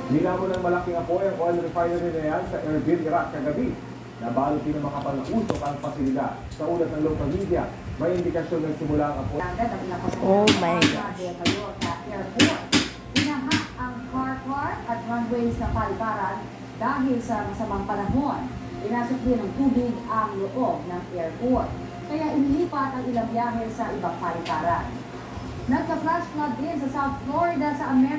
Nilamon ng malaking apoy ang oil refinery na yan sa Erbil, Iraq kagabi. Nabalot din ng makapal na usok ang pasilidad. Sa ulat ng local media, may indikasyon ng simula ang apoy. Oh my gosh. Inaha ang car at runways na paliparan dahil sa masamang panahon. Inasok din ng tubig ang loob ng airport. Kaya inilipat ang ilang biyahe sa ibang paliparan. Nagka-flash flood din sa South Florida sa America.